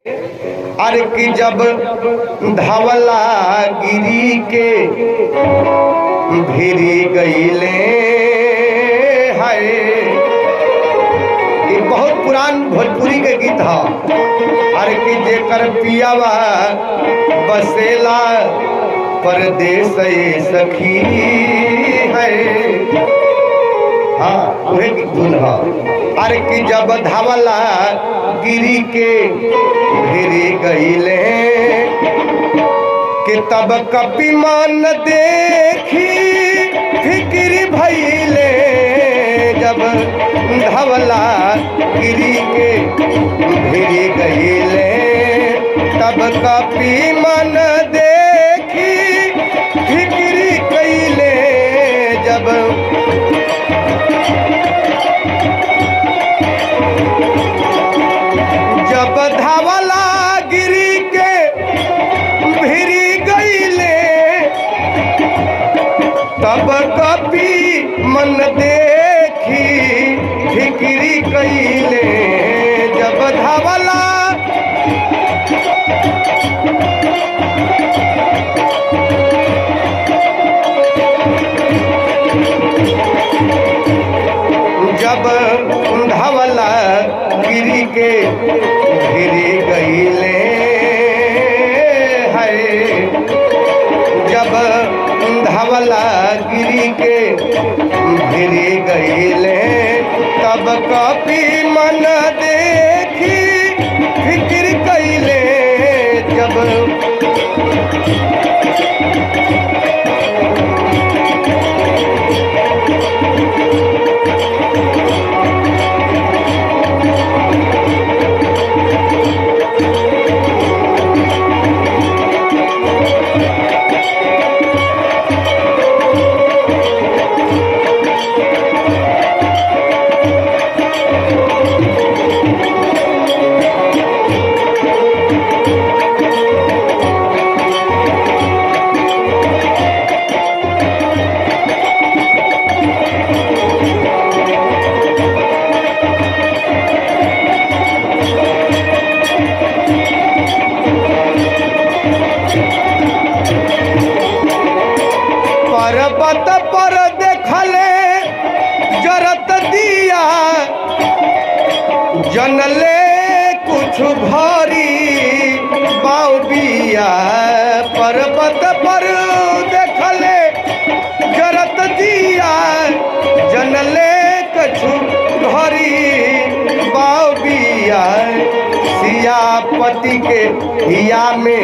अरे कि जब धवला गिरी के भिरी गईले है। ये बहुत पुरान भोजपुरी के गीत है। अरे कि जेकर पियावा बसेला परदेस सखी है। हाँ वही धुन है। अरे कि जब धवला गिरी के भिरी गईले कि तब कपि मान देखी फिक्र भइले। जब धवला गिरी के भिरी गईले तब कपि मान देखी फिक्र कईले। जब धवला गिरी के भिरी गईले तब कपि मन देखी फिक्री कईले। जब धवला जब धवला गिरी के भिरी गईले है। जब धवला गिरी के भिरी गईले तब कपि मन देखी फिक्र कईले। पर्वत पर देखले जरत दिया जनले कुछ भारी बाउबिया। पर्वत पर देखले जरत दिया जनले कुछ भारी बाउबिया। सियापति के हिया में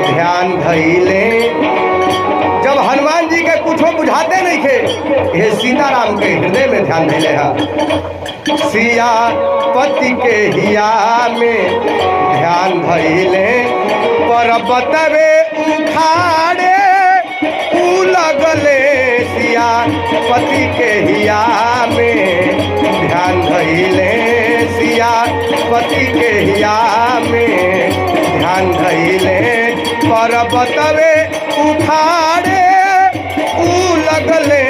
ध्यान धइले। जब हनुमान जी के कुछो बुझाते नहीं थे ये सीताराम के हृदय में ध्यान धैले है। सियापति के हिया में ध्यान धैले पर्वत वे उखाड़े ऊ लगले। सियापति के हिया में ध्यान धैले सियापति के हिया में ध्यान धैले पर्वत वे उखाड़े ऊ लगले।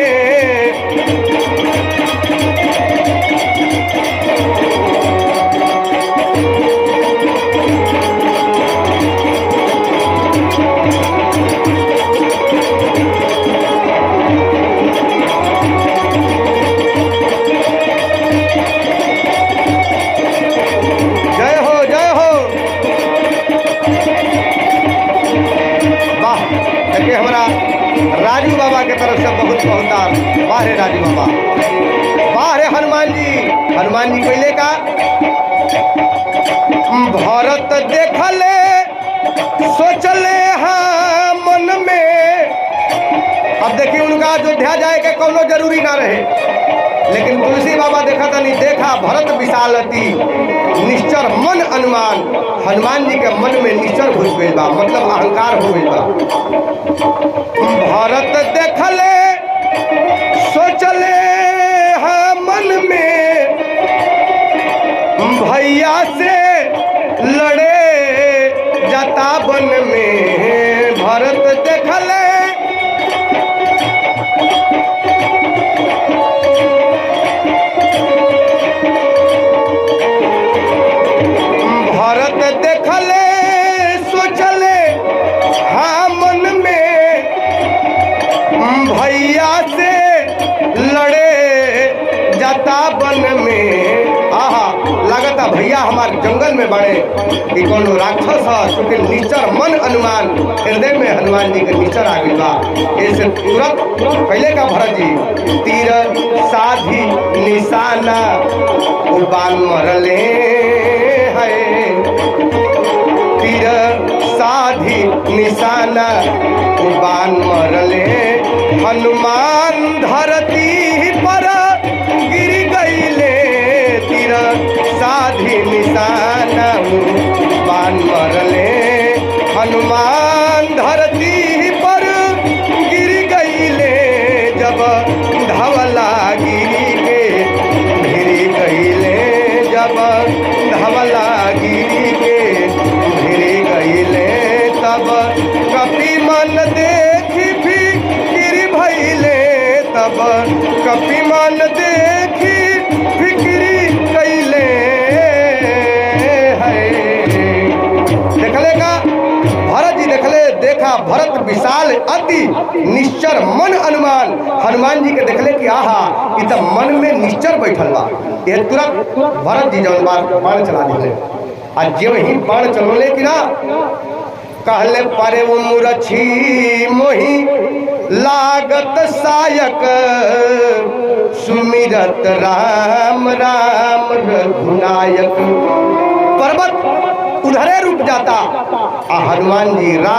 जय हो जय हो। वाह देखिए हमारा राजू बाबा के तरफ से बहुत बहुत वाह रे राजू बाबा, वाह रे हनुमान जी। हनुमान जी कहले का भरत देखले सोचले हाँ मन में। अब देखिए उनका अयोध्या जाए के कोनो जरूरी ना रहे, लेकिन तुलसी बाबा देखा था नहीं देखा भरत विशालती निश्चर मन अनुमान। हनुमान जी के मन में निश्चर घुस गई बा, मतलब अहंकार हो गई बा। भरत देखले सोचले हाँ मन में भैया से लड़े जाता बन में। भरत देखले भरत देख देखले सोचले हाँ मन में भैया से लड़े जाता बन में। आहा लागता भैया हमार जंगल में बड़े कि कोनो राक्षस है, चूंकि निश्चर मन अनुमान हृदय में हनुमान जी के निश्चर आ गई बा। ऐसे तुरंत पहले का भरत जी तीर साधी निशाना उबान मरले है, तीर साधी निशाना उबान मरले हनुमान धरती पर गिर गईले, तीर साधी निशाना उबान मरले हनुमान धरती पर गिर गईले, जब धवला गिरी के भिरी गईले, जब धवला गिरी के भिरी गईले, तब कपि मन देखी फिकिर भइले, तब कपि मन देखी फिकिर कैले है। देखले का भरत जी देखले, देखा भरत विशाल अति निश्चर मन अनुमान। हनुमान जी के देखले कि आहा इ त मन में निश्चर बैठल बा। ये तुरंत भरत जी जौन बाण चला दिले, आ जब ही बाण चलोले कि ना कहले परे मुरछी मोही लागत सायक, सुमिरत राम राम रघुनायक। पर्वत उधरे रुक जाता, आ हनुमान जी राम